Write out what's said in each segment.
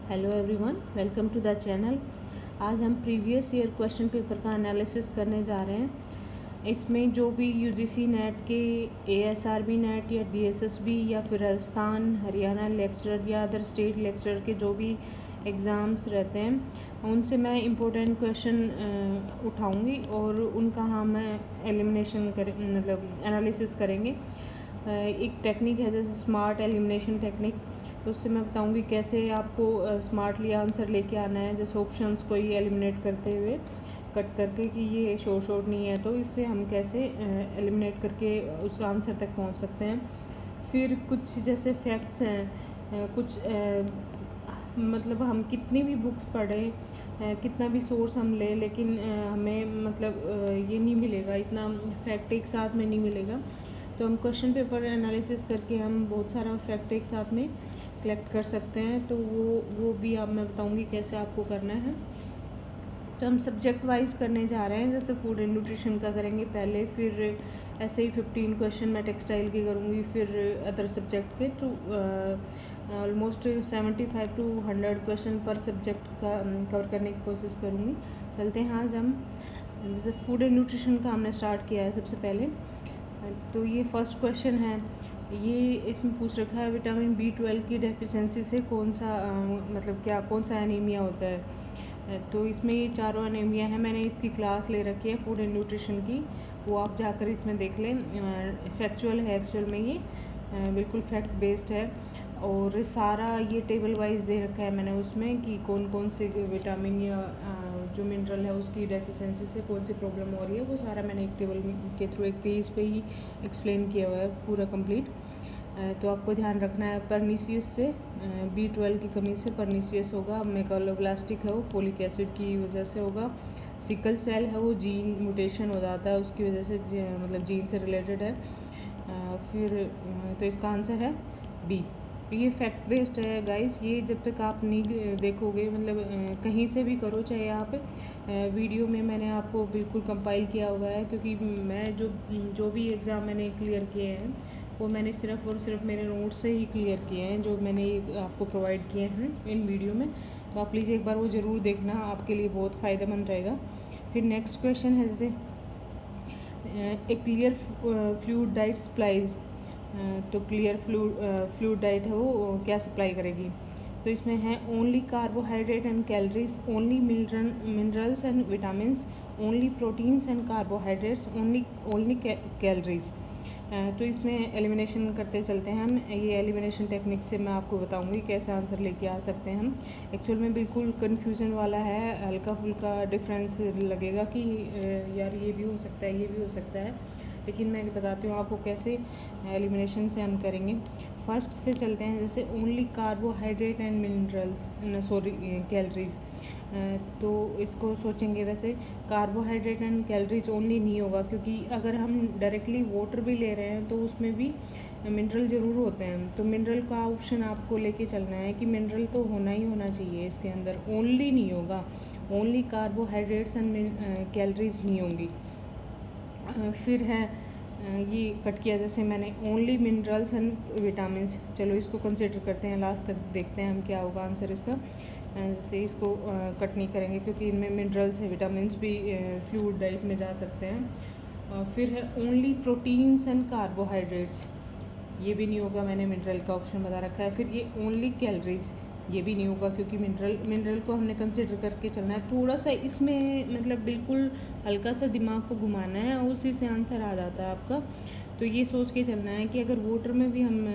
Hello everyone, welcome to the channel. आज हम previous year question paper का analysis करने जा रहे हैं। इसमें जो भी यूजीसी नेट के एएसआरबी नेट या डीएसएसबी या फिर राजस्थान हरियाणा लेक्चरर या अदर स्टेट लेक्चरर के जो भी एग्ज़ाम्स रहते हैं उनसे मैं इम्पोर्टेंट क्वेश्चन उठाऊंगी और उनका हम एलिमिनेशन मतलब एनालिसिस करेंगे। एक टेक्निक है जैसे स्मार्ट एलिमिनेशन टेक्निक, तो उससे मैं बताऊंगी कैसे आपको स्मार्टली आंसर लेके आना है। जैसे ऑप्शंस को ही एलिमिनेट करते हुए कट करके कि ये शॉर्ट नहीं है, तो इससे हम कैसे एलिमिनेट करके उस आंसर तक पहुंच सकते हैं। फिर कुछ जैसे फैक्ट्स हैं, कुछ मतलब हम कितनी भी बुक्स पढ़ें, कितना भी सोर्स हम लें, लेकिन हमें मतलब ये नहीं मिलेगा, इतना फैक्ट एक साथ में नहीं मिलेगा। तो हम क्वेश्चन पेपर एनालिसिस करके हम बहुत सारा फैक्ट एक साथ में कलेक्ट कर सकते हैं। तो वो भी अब मैं बताऊंगी कैसे आपको करना है। तो हम सब्जेक्ट वाइज करने जा रहे हैं। जैसे फूड एंड न्यूट्रिशन का करेंगे पहले, फिर ऐसे ही 15 क्वेश्चन मैं टेक्सटाइल के करूँगी, फिर अदर सब्जेक्ट के। तो ऑलमोस्ट 75 to 100 क्वेश्चन पर सब्जेक्ट का कवर करने की कोशिश करूँगी। चलते हैं आज हम। जैसे फूड एंड न्यूट्रिशन का हमने स्टार्ट किया है सबसे पहले। तो ये फर्स्ट क्वेश्चन है, ये इसमें पूछ रखा है विटामिन B12 की डेफिशिएंसी से कौन सा एनीमिया होता है। तो इसमें ये चारों एनीमिया है। मैंने इसकी क्लास ले रखी है फूड एंड न्यूट्रिशन की, वो आप जाकर इसमें देख लें। फैक्चुअल है, एक्चुअल में ये बिल्कुल फैक्ट बेस्ड है। और सारा ये टेबल वाइज दे रखा है मैंने उसमें कि कौन कौन से विटामिन या जो मिनरल है उसकी डेफिशिएंसी से कौन सी प्रॉब्लम हो रही है, वो सारा मैंने एक टेबल के थ्रू एक पेज पे ही एक्सप्लेन किया हुआ है पूरा कंप्लीट। तो आपको ध्यान रखना है परनीसियस से, B12 की कमी से परनीसियस होगा। मेगालोब्लास्टिक है वो फोलिक एसिड की वजह से होगा। सिकल सेल है वो जीन म्यूटेशन हो जाता है, उसकी वजह से मतलब जीन से रिलेटेड है। फिर तो इसका आंसर है बी। ये फैक्ट बेस्ड है गाइस। ये जब तक आप नहीं देखोगे, मतलब कहीं से भी करो, चाहे आप वीडियो में मैंने आपको बिल्कुल कंपाइल किया हुआ है, क्योंकि मैं जो भी एग्ज़ाम मैंने क्लियर किए हैं वो मैंने सिर्फ और सिर्फ मेरे नोट्स से ही क्लियर किए हैं, जो मैंने आपको प्रोवाइड किए हैं इन वीडियो में। तो आप प्लीज़ एक बार वो ज़रूर देखना, आपके लिए बहुत फ़ायदेमंद रहेगा। फिर नेक्स्ट क्वेश्चन है जैसे ए क्लियर फ्लूइड डाइट सप्लाईज। तो क्लियर फ्लूइड डाइट है वो क्या सप्लाई करेगी। तो इसमें है only carbohydrate and calories, only minerals and vitamins, only proteins and carbohydrates, only calories. तो इसमें एलिमिनेशन करते चलते हैं हम। ये एलिमिनेशन टेक्निक से मैं आपको बताऊंगी कैसे आंसर लेके आ सकते हैं हम। एक्चुअल में बिल्कुल कन्फ्यूज़न वाला है, हल्का फुल्का डिफरेंस लगेगा कि यार ये भी हो सकता है, ये भी हो सकता है, लेकिन मैं बताती हूँ आपको कैसे एलिमिनेशन से हम करेंगे। फर्स्ट से चलते हैं, जैसे only carbohydrate and minerals, calories. तो इसको सोचेंगे वैसे कार्बोहाइड्रेट एंड कैलोरीज ओनली नहीं होगा, क्योंकि अगर हम डायरेक्टली वाटर भी ले रहे हैं तो उसमें भी मिनरल ज़रूर होते हैं। तो मिनरल का ऑप्शन आपको लेके चलना है कि मिनरल तो होना ही होना चाहिए इसके अंदर, ओनली नहीं होगा, ओनली कार्बोहाइड्रेट्स एंड कैलोरीज नहीं होंगी। फिर है ये कट किया जैसे मैंने ओनली मिनरल्स एंड विटामिन्स। चलो इसको कंसिडर करते हैं, लास्ट तक देखते हैं हम क्या होगा आंसर इसका। जैसे इसको कट नहीं करेंगे क्योंकि इनमें मिनरल्स है, विटामिन्स भी फ्लूइड डाइट में जा सकते हैं। फिर है ओनली प्रोटीन्स एंड कार्बोहाइड्रेट्स, ये भी नहीं होगा, मैंने मिनरल का ऑप्शन बता रखा है। फिर ये ओनली कैलोरीज, ये भी नहीं होगा क्योंकि मिनरल को हमने कंसिडर करके चलना है। थोड़ा सा इसमें मतलब बिल्कुल हल्का सा दिमाग को घुमाना है, उसी से आंसर आ जाता है आपका। तो ये सोच के चलना है कि अगर वाटर में भी हम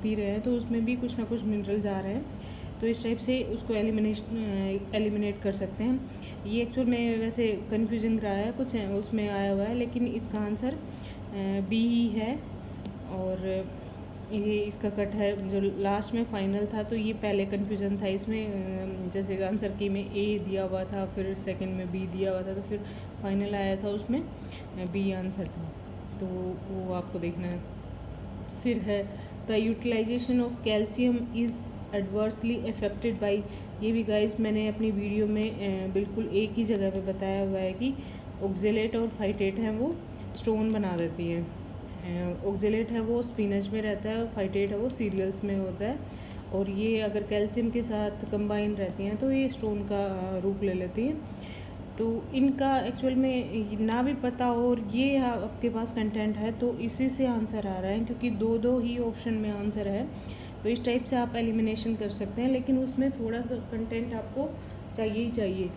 पी रहे हैं तो उसमें भी कुछ ना कुछ मिनरल जा रहे हैं, तो इस टाइप से उसको एलिमिनेट कर सकते हैं। ये एक्चुअल में वैसे कन्फ्यूजन रहा है कुछ है, उसमें आया हुआ है, लेकिन इसका आंसर बी ही है। और ये इसका कट है जो लास्ट में फाइनल था, तो ये पहले कन्फ्यूजन था इसमें। जैसे आंसर की में ए दिया हुआ था, फिर सेकंड में बी दिया हुआ था, तो फिर फाइनल आया था उसमें बी आंसर था, तो वो आपको देखना है। फिर है the utilization of calcium is adversely affected by. ये भी गाइस मैंने अपनी वीडियो में बिल्कुल एक ही जगह पे बताया हुआ है कि ऑक्जेलेट और फाइटेट हैं वो स्टोन बना देती है। ऑक्जेलेट है वो स्पिनच में रहता है और फाइटेट है वो सीरियल्स में होता है। और ये अगर कैल्शियम के साथ कंबाइन रहती हैं तो ये स्टोन का रूप ले लेती हैं। तो इनका एक्चुअल में ना भी पता हो और ये आपके पास कंटेंट है तो इसी से आंसर आ रहा है, क्योंकि दो ही ऑप्शन में आंसर है। तो इस टाइप से आप एलिमिनेशन कर सकते हैं, लेकिन उसमें थोड़ा सा कंटेंट आपको चाहिए ही चाहिए।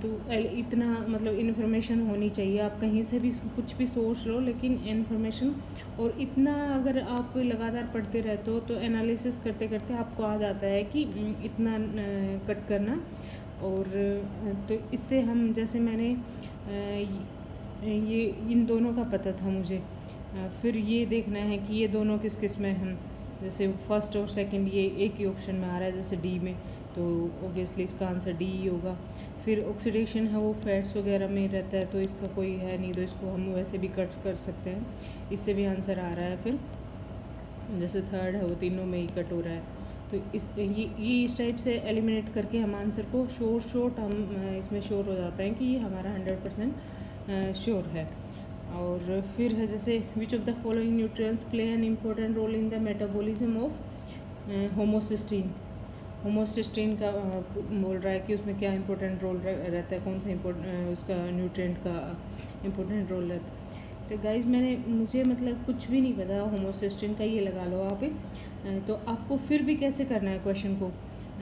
तो इतना मतलब इन्फॉर्मेशन होनी चाहिए। आप कहीं से भी कुछ भी सोच लो, लेकिन इन्फॉर्मेशन और इतना अगर आप लगातार पढ़ते रहते हो तो एनालिसिस करते करते आपको आ जाता है कि इतना कट करना। और तो इससे हम जैसे मैंने ये इन दोनों का पता था मुझे, फिर ये देखना है कि ये दोनों किस किस में हम, जैसे फर्स्ट और सेकंड ये एक ही ऑप्शन में आ रहा है जैसे डी में, तो ऑब्वियसली इसका आंसर डी ही होगा। फिर ऑक्सीडेशन है वो फैट्स वगैरह में रहता है तो इसका कोई है नहीं, तो इसको हम वैसे भी कट कर सकते हैं, इससे भी आंसर आ रहा है। फिर जैसे थर्ड है वो तीनों में ही कट हो रहा है। तो ये इस टाइप से एलिमिनेट करके हम आंसर को शॉर्ट हम इसमें श्योर हो जाता है कि ये हमारा 100% श्योर है। और फिर है जैसे which of the following nutrients play an important role in the metabolism of homocysteine. Homocysteine का बोल रहा है कि उसमें क्या इंपॉर्टेंट रोल रहता है, कौन सा उसका न्यूट्रिएंट का इंपॉर्टेंट रोल रहता है। तो गाइज मुझे मतलब कुछ भी नहीं पता होमोसिस्टीन का, ये लगा लो आप। तो आपको फिर भी कैसे करना है क्वेश्चन को,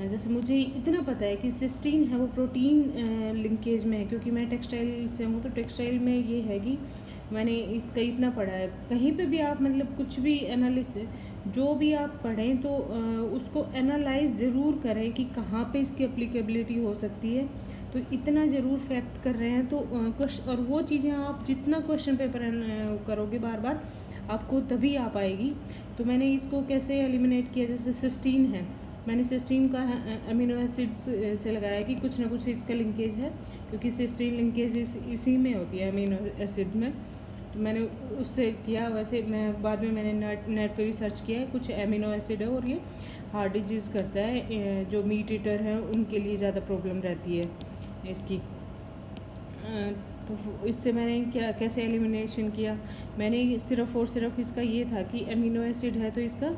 जैसे मुझे इतना पता है कि सिस्टीन है वो प्रोटीन लिंकेज में है, क्योंकि मैं टेक्सटाइल से हूँ, तो टेक्सटाइल में ये है कि मैंने इसका इतना पढ़ा है। कहीं पे भी आप मतलब कुछ भी एनालिसिस जो भी आप पढ़ें तो उसको एनालाइज ज़रूर करें कि कहाँ पे इसकी एप्लीकेबिलिटी हो सकती है। तो इतना ज़रूर फैक्ट कर रहे हैं तो और वो चीज़ें आप जितना क्वेश्चन पेपर करोगे बार बार आपको तभी आ पाएगी। तो मैंने इसको कैसे एलिमिनेट किया, जैसे सिस्टीन है, मैंने सिस्टीन का अमीनो एसिड्स से लगाया कि कुछ ना कुछ इसका लिंकेज है, क्योंकि सिस्टीन लिंकेज इसी में होती है अमीनो एसिड में। तो मैंने उससे किया। वैसे मैं बाद में मैंने नेट पे भी सर्च किया है, कुछ अमीनो एसिड है और ये हार्ट डिजीज़ करता है, जो मीट ईटर हैं उनके लिए ज़्यादा प्रॉब्लम रहती है इसकी। तो इससे मैंने कैसे एलिमिनेशन किया, मैंने सिर्फ और सिर्फ इसका ये था कि अमीनो एसिड है तो इसका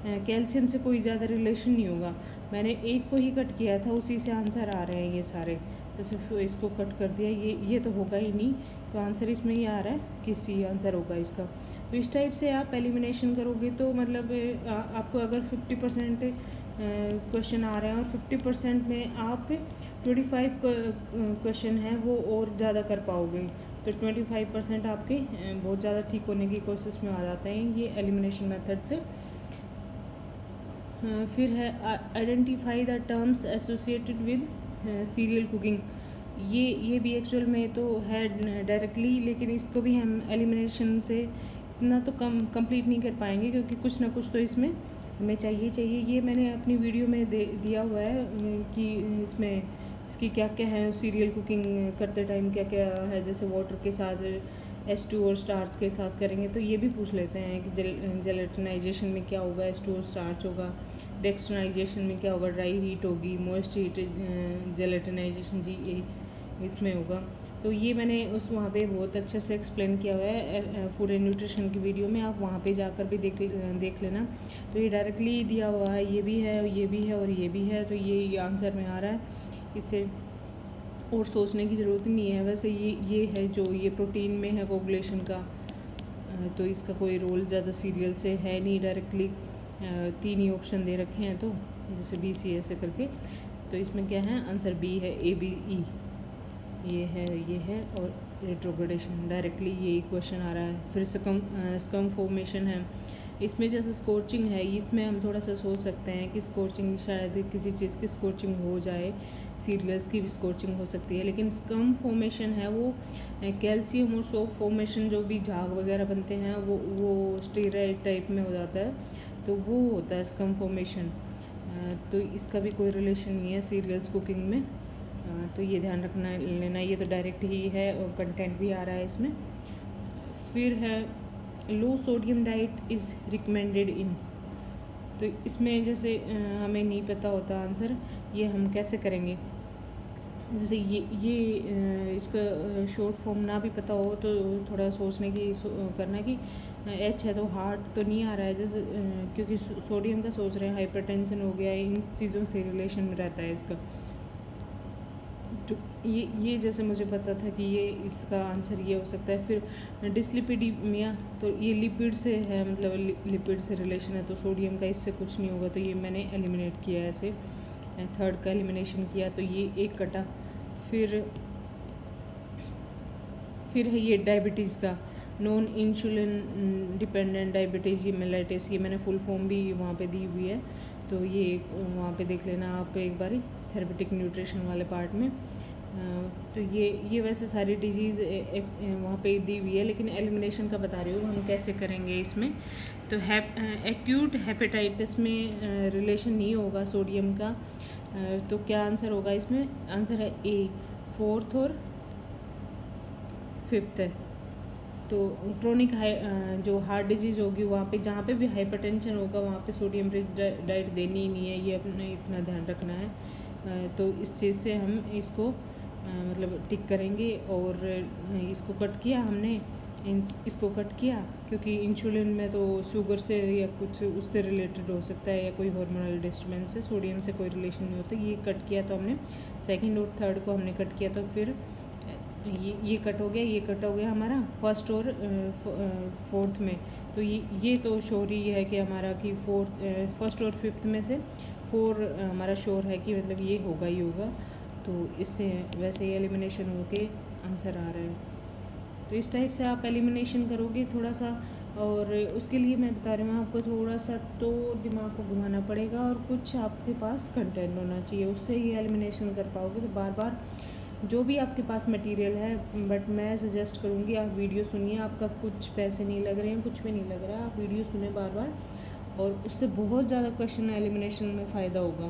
कैल्शियम से कोई ज़्यादा रिलेशन नहीं होगा। मैंने एक को ही कट किया था, उसी से आंसर आ रहे हैं ये सारे। जैसे इसको कट कर दिया, ये तो होगा ही नहीं, तो आंसर इसमें ही आ रहा है कि सी आंसर होगा इसका। तो इस टाइप से आप एलिमिनेशन करोगे तो मतलब आपको अगर 50% क्वेश्चन आ रहे हैं और 50% में आप 25 क्वेश्चन हैं वो और ज़्यादा कर पाओगे, तो 25% आपके बहुत ज़्यादा ठीक होने की कोशिश में आ जाते हैं ये एलिमिनेशन मेथड से। फिर है identify the terms associated with serial cooking. ये भी एक्चुअल में तो है डायरेक्टली, लेकिन इसको भी हम एलिमिनेशन से इतना तो कंप्लीट नहीं कर पाएंगे, क्योंकि कुछ ना कुछ तो इसमें हमें चाहिए। ये मैंने अपनी वीडियो में दिया हुआ है कि इसमें इसकी क्या क्या है, सीरियल कुकिंग करते टाइम क्या क्या है, जैसे वाटर के साथ H2 और स्टार्च के साथ करेंगे तो ये भी पूछ लेते हैं कि जेलेटिनाइजेशन में क्या होगा, H2 और स्टार्च होगा, डेक्सट्राइजेशन में क्या होगा, ड्राई हीट होगी, मॉइस्ट हीट जेलेटिनाइजेशन जी ये इसमें होगा। तो ये मैंने वहाँ पे बहुत अच्छे से एक्सप्लेन किया हुआ है फूड एंड न्यूट्रिशन की वीडियो में, आप वहाँ पे जाकर भी देख लेना। तो ये डायरेक्टली दिया हुआ है, ये भी है, ये भी है और ये भी है, तो ये आंसर में आ रहा है, इसे और सोचने की ज़रूरत नहीं है। वैसे ये है जो ये प्रोटीन में है कोगुलेशन का, तो इसका कोई रोल ज़्यादा सीरियल से है नहीं, डायरेक्टली 3 ही ऑप्शन दे रखे हैं, तो जैसे BC ऐसे करके। तो इसमें क्या है, आंसर B है, ABE, ये है और रेट्रोग्रेडेशन, डायरेक्टली यही क्वेश्चन आ रहा है। फिर स्कम फॉर्मेशन है, इसमें जैसे स्कोर्चिंग है, इसमें हम थोड़ा सा सोच सकते हैं कि स्कोर्चिंग शायद किसी चीज़ की स्कोर्चिंग हो जाए, सीरियल्स की भी स्कोर्चिंग हो सकती है, लेकिन स्कम फॉर्मेशन है वो कैल्शियम और सोप फॉर्मेशन जो भी झाग वगैरह बनते हैं वो स्टेरॉइड टाइप में हो जाता है, तो वो होता है स्कम फॉर्मेशन। तो इसका भी कोई रिलेशन नहीं है सीरियल्स कुकिंग में, तो ये ध्यान रखना लेना, ये तो डायरेक्ट ही है और कंटेंट भी आ रहा है इसमें। फिर है low sodium diet is recommended in, तो इसमें जैसे हमें नहीं पता होता आंसर, ये हम कैसे करेंगे, जैसे ये इसका शॉर्ट फॉर्म ना भी पता हो तो थोड़ा सोचने की करना कि एच है तो हार्ट तो नहीं आ रहा है, जैसे क्योंकि सोडियम का सोच रहे हैं हाइपरटेंशन हो गया, इन चीज़ों से रिलेशन में रहता है इसका। तो ये जैसे मुझे पता था कि ये इसका आंसर ये हो सकता है। फिर डिस्लिपिडीमिया, तो ये लिपिड से है, मतलब लिपिड से रिलेशन है, तो सोडियम का इससे कुछ नहीं होगा, तो ये मैंने एलिमिनेट किया ऐसे, थर्ड का एलिमिनेशन किया, तो ये एक कटा। फिर है ये डायबिटीज़ का, नॉन इंसुलिन डिपेंडेंट डायबिटीज़, ये मेलाइटिस, ये मैंने फुल फॉर्म भी वहाँ पे दी हुई है, तो ये वहाँ पे देख लेना आप एक बारी थेरेपेटिक न्यूट्रिशन वाले पार्ट में। तो ये वैसे सारी डिजीज़ वहाँ पे दी हुई है, लेकिन एलिमिनेशन का बता रही हूँ हम कैसे करेंगे इसमें। तो एक्यूट हेपेटाइटिस में रिलेशन नहीं होगा सोडियम का, तो क्या आंसर होगा इसमें? आंसर है ए, 4th और 5th है। तो क्रोनिक जो हार्ट डिजीज़ होगी वहाँ पे, जहाँ पे भी हाइपरटेंशन होगा वहाँ पे सोडियम रिच डाइट देनी ही नहीं है, ये अपने इतना ध्यान रखना है। तो इस चीज़ से हम इसको मतलब टिक करेंगे। और इसको कट किया हमने, इसको कट किया क्योंकि इंसुलिन में तो शुगर से या कुछ उससे रिलेटेड हो सकता है, या कोई हार्मोनल डिस्टर्बेंस से, सोडियम से कोई रिलेशन नहीं होता। ये कट किया तो हमने, सेकंड और थर्ड को हमने कट किया, तो फिर ये कट हो गया, ये कट हो गया हमारा फर्स्ट और 4th में। तो ये तो श्योर ही है कि हमारा कि फर्स्ट और 5th में से 4 हमारा श्योर है कि मतलब ये होगा ही होगा। तो इससे वैसे ही एलिमिनेशन होके आंसर आ रहा है। तो इस टाइप से आप एलिमिनेशन करोगे थोड़ा सा, और उसके लिए मैं बता रही हूँ आपको थोड़ा सा तो दिमाग को घुमाना पड़ेगा, और कुछ आपके पास कंटेंट होना चाहिए, उससे ही एलिमिनेशन कर पाओगे। तो बार बार जो भी आपके पास मटेरियल है, बट मैं सजेस्ट करूँगी आप वीडियो सुनिए, आपका कुछ पैसे नहीं लग रहे हैं, कुछ भी नहीं लग रहा है, आप वीडियो सुने बार बार, और उससे बहुत ज़्यादा क्वेश्चन एलिमिनेशन में फ़ायदा होगा,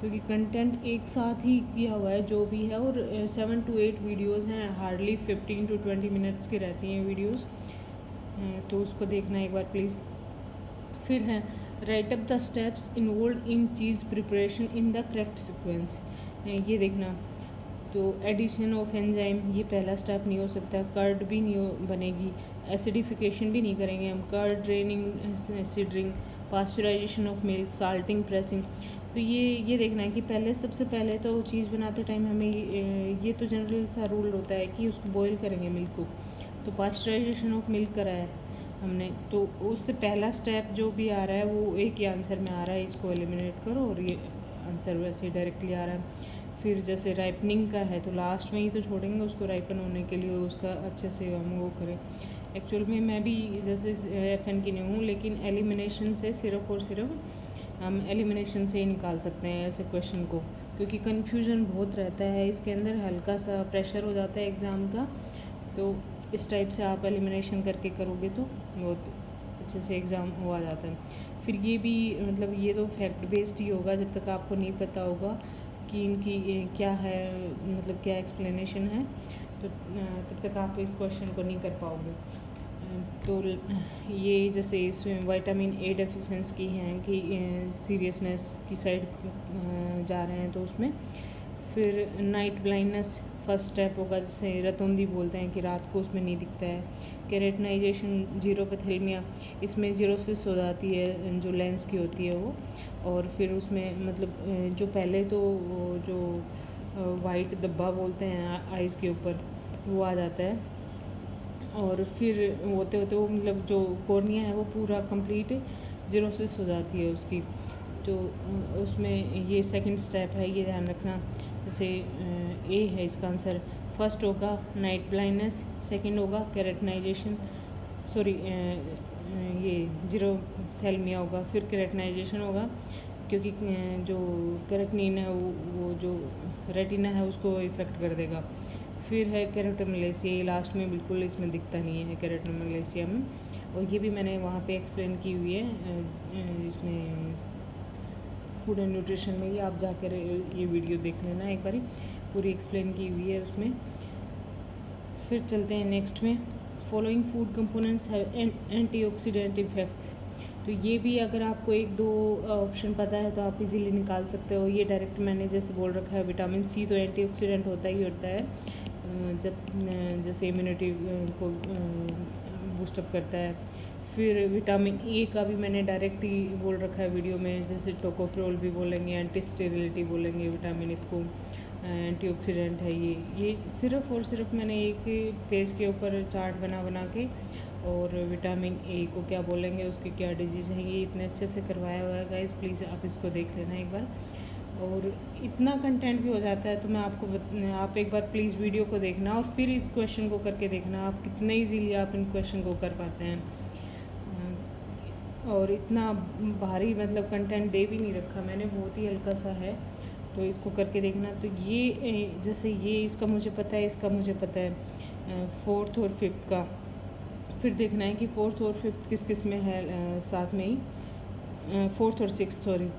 क्योंकि कंटेंट एक साथ ही किया हुआ है जो भी है। और 7 to 8 वीडियोज़ हैं, हार्डली 15 to 20 मिनट्स की रहती हैं वीडियोज़, तो उसको देखना एक बार प्लीज़। फिर है right up the steps involve in cheese preparation in the correct sequence, ये देखना। तो एडिशन ऑफ एंजाइम, ये पहला स्टेप नहीं हो सकता, कर्ड भी नहीं बनेगी, एसिडिफिकेशन भी नहीं करेंगे हम, curd draining, cheddaring, pasteurisation of milk, salting, pressing. तो ये देखना है कि पहले, सबसे पहले तो चीज़ बनाते टाइम हमें ये तो जनरल सा रूल होता है कि उसको बॉईल करेंगे मिल्क को, तो पास्चराइजेशन ऑफ मिल्क करा है हमने, तो उससे पहला स्टेप जो भी आ रहा है वो एक ही आंसर में आ रहा है, इसको एलिमिनेट करो, और ये आंसर वैसे ही डायरेक्टली आ रहा है। फिर जैसे राइपनिंग का है तो लास्ट में ही तो छोड़ेंगे उसको राइपन होने के लिए, उसका अच्छे से हम वो करें। एक्चुअल में मैं भी जैसे FN की नहीं हूँ, लेकिन एलिमिनेशन से सिर्फ और सिर्फ हम एलिमिनेशन से ही निकाल सकते हैं ऐसे क्वेश्चन को, क्योंकि कन्फ्यूजन बहुत रहता है इसके अंदर, हल्का सा प्रेशर हो जाता है एग्ज़ाम का। तो इस टाइप से आप एलिमिनेशन करके करोगे तो बहुत अच्छे से एग्ज़ाम हो आ जाता है। फिर ये भी मतलब ये तो फैक्ट बेस्ड ही होगा, जब तक आपको नहीं पता होगा कि इनकी क्या है, मतलब क्या एक्सप्लेनेशन है, तो तब तक आप इस क्वेश्चन को नहीं कर पाओगे। तो ये जैसे इसमें विटामिन A डेफिशिएंसी की हैं कि सीरियसनेस की साइड जा रहे हैं, तो उसमें फिर नाइट ब्लाइंडनेस फर्स्ट स्टेप होगा, जिसे रतौंधी बोलते हैं कि रात को उसमें नहीं दिखता है। केरेटिनाइजेशन, जीरोपैथेलमिया, इसमें जीरोसिस हो जाती है जो लेंस की होती है वो, और फिर उसमें मतलब जो पहले तो जो वाइट धब्बा बोलते हैं आइज़ के ऊपर वो आ जाता है, और फिर होते होते वो मतलब जो कॉर्निया है वो पूरा कंप्लीट जीरोसिस हो जाती है उसकी। तो उसमें ये सेकंड स्टेप है, ये ध्यान रखना। जैसे ए है इसका आंसर, फर्स्ट होगा नाइट ब्लाइंडनेस, सेकंड होगा केरेटिनाइजेशन, सॉरी ये जीरोथैल्मिया होगा, फिर केरेटिनाइजेशन होगा क्योंकि जो केरेटिनिन है वो जो रेटिना है उसको इफ़ेक्ट कर देगा। फिर है केरेटोमलेसिया, ये लास्ट में बिल्कुल इसमें दिखता नहीं है केरेटोमलेसिया में, और ये भी मैंने वहाँ पे एक्सप्लेन की हुई है इसमें फूड एंड न्यूट्रिशन में ही, आप जाकर ये वीडियो देख लेना एक बारी, पूरी एक्सप्लेन की हुई है उसमें। फिर चलते हैं नेक्स्ट में, following food components have antioxidant effects. तो ये भी अगर आपको 1-2 ऑप्शन पता है तो आप इजीली निकाल सकते हो। ये डायरेक्ट मैंने जैसे बोल रखा है, विटामिन C तो एंटीऑक्सीडेंट होता ही होता है, जब जैसे इम्यूनिटी को बूस्टअप करता है। फिर विटामिन ए का भी मैंने डायरेक्ट ही बोल रखा है वीडियो में, जैसे टोकोफ्रोल भी बोलेंगे, एंटी स्टेरिलिटी बोलेंगे विटामिन, इसको एंटीऑक्सीडेंट है ये सिर्फ और सिर्फ मैंने एक पेज के ऊपर चार्ट बना के और विटामिन ए को क्या बोलेंगे, उसकी क्या डिजीज़ हैं, ये इतने अच्छे से करवाया हुआ है गाइस, प्लीज़ आप इसको देख लेना एक बार। और इतना कंटेंट भी हो जाता है, तो मैं आप एक बार प्लीज़ वीडियो को देखना और फिर इस क्वेश्चन को करके देखना, आप कितने इजीली आप इन क्वेश्चन को कर पाते हैं। और इतना भारी मतलब कंटेंट दे भी नहीं रखा मैंने, बहुत ही हल्का सा है, तो इसको करके देखना। तो ये जैसे ये इसका मुझे पता है, इसका मुझे पता है 4th और 5th का, फिर देखना है कि 4th और 5th किस किस में है, साथ में ही 4th और 6th, सॉरी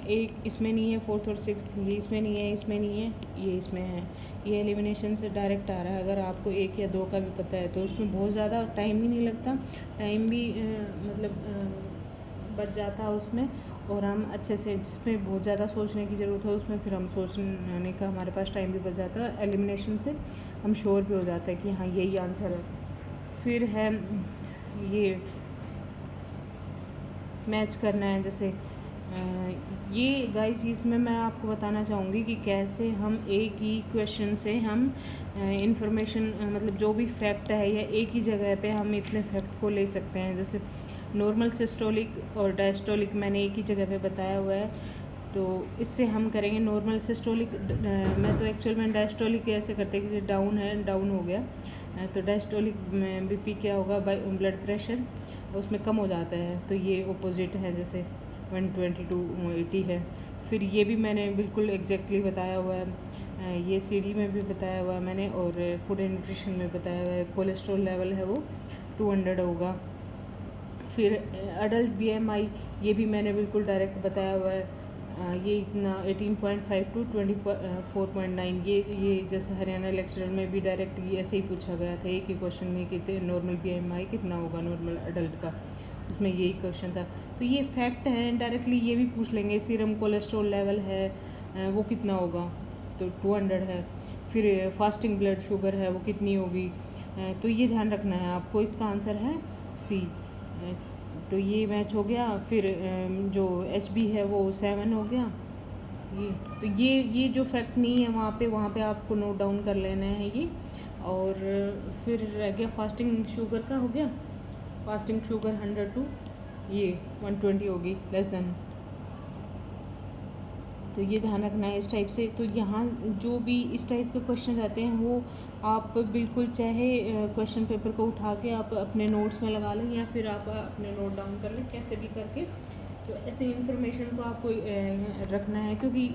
एक इसमें नहीं है 4th और 6th, ये इसमें नहीं है, इसमें नहीं है, ये इसमें है। ये एलिमिनेशन से डायरेक्ट आ रहा है। अगर आपको 1 या 2 का भी पता है तो उसमें बहुत ज़्यादा टाइम भी नहीं लगता, टाइम भी बच जाता है उसमें, और हम अच्छे से, जिसमें बहुत ज़्यादा सोचने की ज़रूरत है उसमें फिर हम सोचने का हमारे पास टाइम भी बच जाता है। एलिमिनेशन से हम श्योर भी हो जाते हैं कि हाँ यही आंसर है। फिर है ये मैच करना है, जैसे ये गाइस, इसमें मैं आपको बताना चाहूँगी कि कैसे हम एक ही क्वेश्चन से हम इंफॉर्मेशन मतलब जो भी फैक्ट है या एक ही जगह पे हम इतने फैक्ट को ले सकते हैं। जैसे नॉर्मल सिस्टोलिक और डायस्टोलिक मैंने एक ही जगह पे बताया हुआ है, तो इससे हम करेंगे नॉर्मल सिस्टोलिक। मैं तो एक्चुअल में डायस्टोलिक ऐसे करते हैं कि डाउन है, डाउन हो गया, तो डायस्टोलिक में बीपी क्या होगा, ब्लड प्रेशर उसमें कम हो जाता है, तो ये अपोजिट है, जैसे 120/80 है। फिर ये भी मैंने बिल्कुल एग्जैक्टली बताया हुआ है, ये सीडी में भी बताया हुआ है मैंने, और फूड एंड न्यूट्रिशन में बताया हुआ है। कोलेस्ट्रॉल लेवल है वो 200 होगा। फिर अडल्ट BMI, ये भी मैंने बिल्कुल डायरेक्ट बताया हुआ है, ये इतना 18.5 to 24.9। ये जैसे हरियाणा लेक्चरर में भी डायरेक्ट ये ऐसे ही पूछा गया था, एक ही क्वेश्चन में कि नॉर्मल BMI कितना होगा नॉर्मल अडल्ट का, उसमें यही क्वेश्चन था। तो ये फैक्ट है, डायरेक्टली ये भी पूछ लेंगे। सीरम कोलेस्ट्रॉल लेवल है वो कितना होगा, तो 200 है। फिर फास्टिंग ब्लड शुगर है वो कितनी होगी, तो ये ध्यान रखना है आपको, इसका आंसर है C। तो ये मैच हो गया। फिर जो HB है वो 7 हो गया। तो ये जो फैक्ट नहीं है वहाँ पे आपको नोट डाउन कर लेना है ये। और फिर रह गया फास्टिंग शुगर का, हो गया फास्टिंग शुगर 100 to ये 120 होगी, लेस देन। तो ये ध्यान रखना है इस टाइप से। तो यहाँ जो भी इस टाइप के क्वेश्चन रहते हैं वो आप बिल्कुल चाहे क्वेश्चन पेपर को उठा के आप अपने नोट्स में लगा लें, या फिर आप अपने नोट डाउन कर लें, कैसे भी करके। तो ऐसे इन्फॉर्मेशन को आपको रखना है, क्योंकि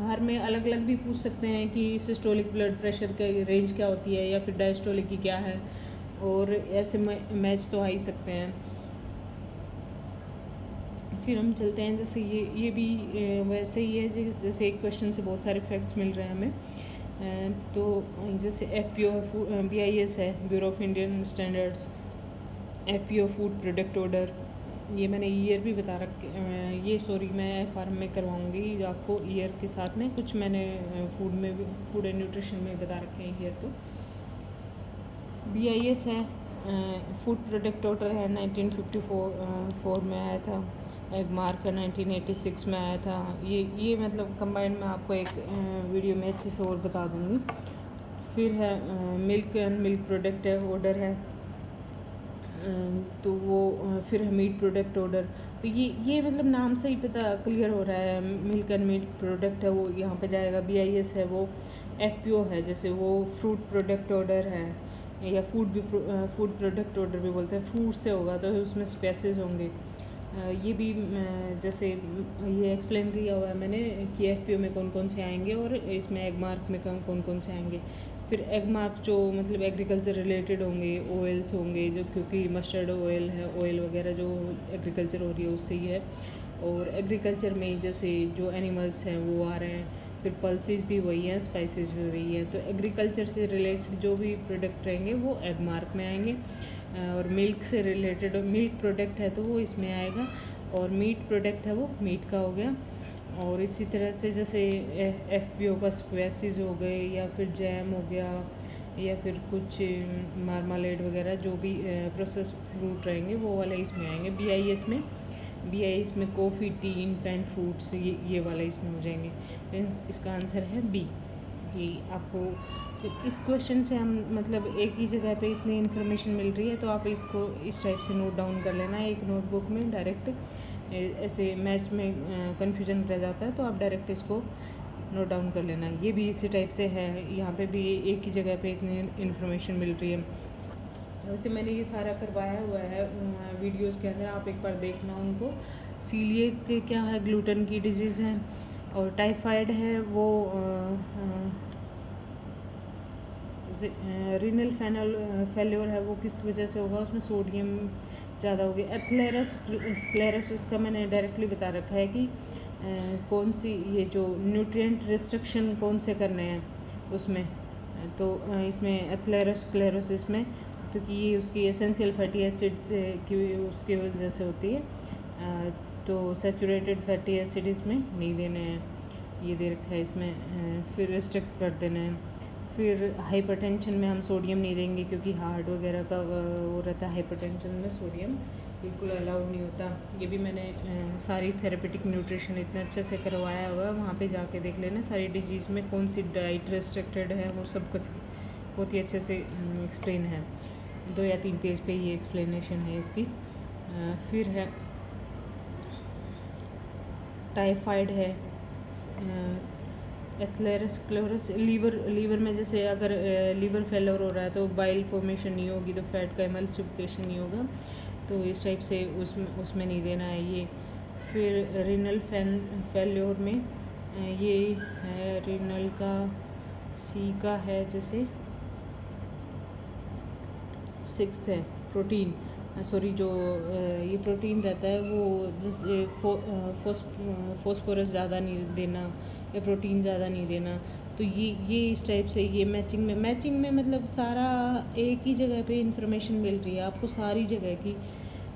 हर में अलग अलग भी पूछ सकते हैं कि सिस्टोलिक ब्लड प्रेशर का रेंज क्या होती है, या फिर डायस्टोलिक की क्या है, और ऐसे मैच तो आ ही सकते हैं। फिर हम चलते हैं, जैसे ये भी वैसे ही है, जैसे एक क्वेश्चन से बहुत सारे फैक्ट्स मिल रहे हैं हमें। तो जैसे FPO BIS है, bureau of Indian standards, FPO food product order, ये मैंने ईयर भी बता रखे, ये सॉरी मैं फार्म में करवाऊँगी आपको ईयर के साथ में, कुछ मैंने फूड में भी, फूड एंड न्यूट्रिशन में बता रखे हैं ईयर। तो BIS है, फूड प्रोडक्ट ऑर्डर है, 1954 में आया था। एग मार्क 1986 में आया था। ये मतलब कंबाइंड में आपको एक वीडियो में अच्छे से और बता दूँगी। फिर है मिल्क एंड मिल्क प्रोडक्ट है ऑर्डर है, तो वो फिर है मीट प्रोडक्ट ऑर्डर। तो ये मतलब नाम से ही पता क्लियर हो रहा है, मिल्क एंड मीट प्रोडक्ट है वो यहाँ पे जाएगा। BIS है वो FPO है, जैसे वो फ्रूट प्रोडक्ट ऑर्डर है, या फूड प्रोडक्ट ऑर्डर भी बोलते हैं, फ्रूट से होगा तो उसमें स्पाइसेस होंगे। ये भी जैसे ये एक्सप्लेन किया हुआ है मैंने कि FPO में कौन कौन से आएंगे, और इसमें एग मार्क में कौन कौन से आएंगे। फिर एग मार्क जो मतलब एग्रीकल्चर रिलेटेड होंगे, ऑयल्स होंगे जो, क्योंकि मस्टर्ड ऑयल है, ऑयल वगैरह जो एग्रीकल्चर हो रही है उससे ही है। और एग्रीकल्चर में जैसे जो एनिमल्स हैं वो आ रहे हैं। फिर पल्सेस भी वही हैं, स्पाइसेस भी वही हैं। तो एग्रीकल्चर से रिलेटेड जो भी प्रोडक्ट रहेंगे वो एग मार्क में आएंगे। और मिल्क से रिलेटेड मिल्क प्रोडक्ट है तो वो इसमें आएगा, और मीट प्रोडक्ट है वो मीट का हो गया। और इसी तरह से जैसे FPO का स्क्वैसेस हो गए, या फिर जैम हो गया, या फिर कुछ मार्मालेड वगैरह जो भी प्रोसेस फ्रूट रहेंगे वो वाले इसमें आएंगे। BIS में कॉफ़ी, टी, इनफैंट फ्रूट्स ये वाले इसमें हो जाएंगे। इसका आंसर है बी। ये आपको इस क्वेश्चन से हम मतलब एक ही जगह पे इतनी इन्फॉर्मेशन मिल रही है तो आप इसको इस टाइप से नोट डाउन कर लेना है एक नोटबुक में। डायरेक्ट ऐसे मैथ में कन्फ्यूजन रह जाता है तो आप डायरेक्ट इसको नोट डाउन कर लेना। ये भी इसी टाइप से है, यहाँ पे भी एक ही जगह पे इतनी इन्फॉर्मेशन मिल रही है। वैसे मैंने ये सारा करवाया हुआ है वीडियोस के अंदर, आप एक बार देखना उनको। सीलिएक के क्या है, ग्लूटेन की डिजीज़ है, और टाइफाइड है वो रीनल फेल्योर है वो किस वजह से होगा, उसमें सोडियम ज़्यादा होगी। स्क्लेरोसिस का मैंने डायरेक्टली बता रखा है कि कौन सी ये जो न्यूट्रिएंट रिस्ट्रिक्शन कौन से करने हैं उसमें। तो इसमें एथलेरोस्क्लेरोसिस में, क्योंकि ये उसकी एसेंशियल फैटी एसिड्स की उसकी वजह से होती है, तो सैचुरेटेड फैटी एसिड इसमें नहीं देने हैं, ये दे रखा है इसमें। फिर रिस्ट्रिक्ट कर देना है। फिर हाइपरटेंशन में हम सोडियम नहीं देंगे क्योंकि हार्ट वगैरह का वो रहता है, हाइपरटेंशन में सोडियम बिल्कुल अलाउड नहीं होता। ये भी मैंने सारी थेरेपेटिक न्यूट्रिशन इतने अच्छे से करवाया हुआ है, वहाँ पे जाके देख लेना सारी डिजीज़ में कौन सी डाइट रेस्ट्रिक्टेड है, वो सब कुछ बहुत ही अच्छे से एक्सप्लेन है। 2 या 3 पेज पे ये एक्सप्लेनेशन है इसकी। फिर है टाइफाइड है, एथलेरोस्क्लेरोसिस लीवर में, जैसे अगर लीवर फेलियर हो रहा है तो बाइल फॉर्मेशन नहीं होगी, तो फैट का एमल्सिफिकेशन नहीं होगा, तो इस टाइप से उसमें नहीं देना है ये। फिर रीनल फेलियर में ये है, रीनल का सी का है, जैसे 6th है प्रोटीन, जो ये प्रोटीन रहता है वो जैसे फॉस्फोरस ज़्यादा नहीं देना या प्रोटीन ज़्यादा नहीं देना, तो ये इस टाइप से ये मैचिंग में मतलब सारा एक ही जगह पे इंफॉर्मेशन मिल रही है आपको सारी जगह की,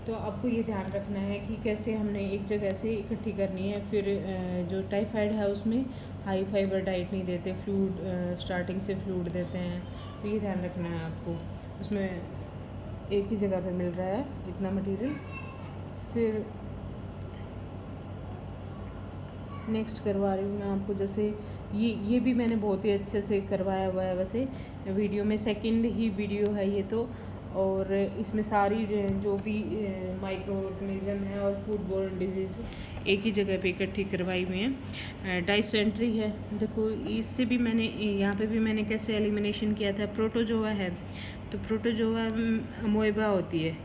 तो आपको ये ध्यान रखना है कि कैसे हमने एक जगह से इकट्ठी करनी है। फिर जो टाइफाइड है उसमें हाई फाइबर डाइट नहीं देते, स्टार्टिंग से फ्लूइड देते हैं, तो ये ध्यान रखना है आपको। उसमें एक ही जगह पे मिल रहा है इतना मटेरियल। फिर नेक्स्ट करवा रही हूँ मैं आपको, जैसे ये भी मैंने बहुत ही अच्छे से करवाया हुआ है वैसे वीडियो में, सेकंड ही वीडियो है ये तो, और इसमें सारी जो भी माइक्रो ऑर्गेनिज्म है और फूड बोर्न डिजीज़ एक ही जगह पे इकट्ठी करवाई हुई हैं। डाइसेंट्री है, देखो इससे भी मैंने यहाँ पे भी मैंने कैसे एलिमिनेशन किया था। प्रोटोजोआ है, तो प्रोटोजोआ अमोएबा होती है,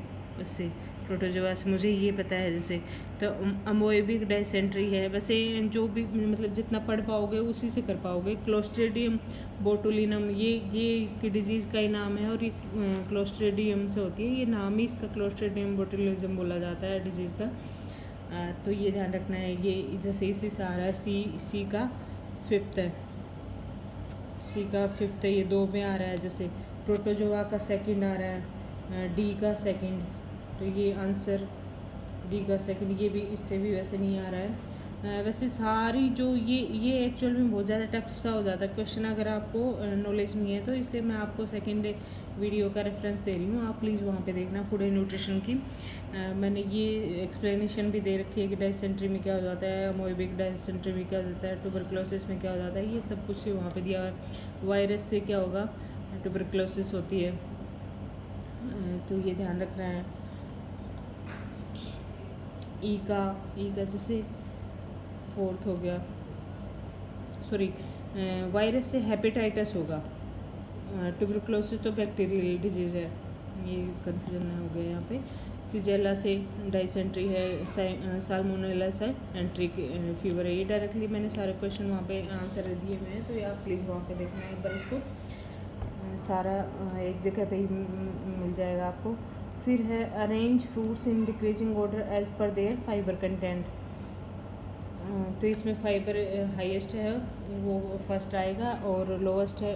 उससे प्रोटोजोआ से मुझे ये पता है जैसे, तो अमोएबिक डाइसेंट्री है। वैसे जो भी मतलब जितना पढ़ पाओगे उसी से कर पाओगे। क्लोस्ट्रीडियम बोटुलिनम ये इसकी डिजीज़ का ही नाम है, और ये क्लोस्ट्रीडियम से होती है, ये नाम ही इसका क्लोस्ट्रीडियम बोटुलिज्म बोला जाता है डिजीज़ का। तो ये ध्यान रखना है, ये जैसे इसी से आ रहा है, सी का 5th है, ये 2 में आ रहा है। जैसे प्रोटोजोआ का 2nd आ रहा है, डी का 2nd, तो ये आंसर डी का 2nd, ये भी इससे भी वैसे नहीं आ रहा है। वैसे सारी जो ये एक्चुअल में बहुत ज़्यादा टफ सा हो जाता है क्वेश्चन अगर आपको नॉलेज नहीं है, तो इसलिए मैं आपको 2nd वीडियो का रेफरेंस दे रही हूँ, आप प्लीज़ वहाँ पे देखना फूड एंड न्यूट्रिशन की। मैंने ये एक्सप्लेनेशन भी दे रखी है कि डाइसेंट्री में क्या हो जाता है, अमोएबिक डाइसेंट्री में क्या हो जाता है, ट्यूबरक्लोसिस में क्या हो जाता है, ये सब कुछ वहाँ पे दिया हुआ है। वायरस से क्या होगा, ट्यूबरक्लोसिस होती है, तो ये ध्यान रखना है। ई का जैसे 4th हो गया, सॉरी वायरस से हेपेटाइटिस होगा, ट्यूबरक्लोसिस तो बैक्टीरियल डिजीज़ है, ये कन्फ्यूजन हो गया यहाँ पे। सिजेला से डाइसेंट्री है, साल्मोनेला से एंट्रिक फीवर है। ये डायरेक्टली मैंने सारे क्वेश्चन वहाँ पे आंसर दिए हुए हैं, तो ये आप प्लीज़ वहाँ पे देखना एक बार इसको, सारा एक जगह पे ही मिल जाएगा आपको। फिर है arrange fruits in decreasing order as per their fibre content, तो इसमें फाइबर हाईएस्ट है वो फर्स्ट आएगा, और लोवेस्ट है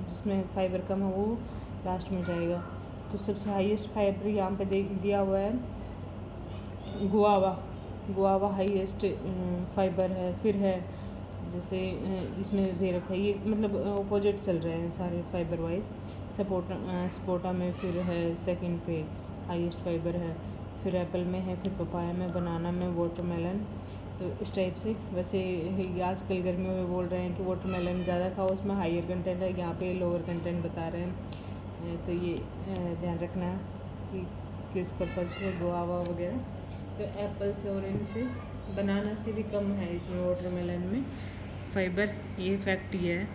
जिसमें फाइबर कम है वो लास्ट में जाएगा। तो सबसे हाईएस्ट फाइबर यहाँ पे दिया हुआ है गुआवा हाईएस्ट फाइबर है। फिर है जैसे इसमें दे रखा है ये, मतलब ऑपोजिट चल रहे हैं सारे फाइबर वाइज। सपोटा में फिर है सेकंड पे हाईएस्ट फाइबर है, फिर एप्पल में है, फिर पपाया में, बनाना में, वाटरमेलन। तो इस टाइप से वैसे आजकल गर्मियों में बोल रहे हैं कि वाटरमेलन ज़्यादा खाओ, उसमें हायर कंटेंट है, यहाँ पे लोअर कंटेंट बता रहे हैं। तो ये ध्यान रखना कि किस पर्पज़ से, गुआवा वगैरह। तो एप्पल से, ऑरेंज से, बनाना से भी कम है इसमें वाटरमेलन में फाइबर, ये फैक्ट ये है।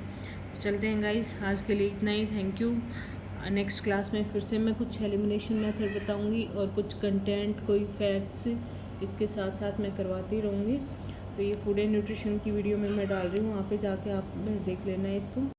चलते हैं गाइस, आज के लिए इतना ही। Thank you. नेक्स्ट क्लास में फिर से मैं कुछ एलिमिनेशन मेथड बताऊंगी और कुछ कंटेंट, कोई फैक्ट्स इसके साथ साथ मैं करवाती रहूँगी। तो ये फूड एंड न्यूट्रिशन की वीडियो में मैं डाल रही हूँ, वहाँ पे जाके आप देख लेना इसको।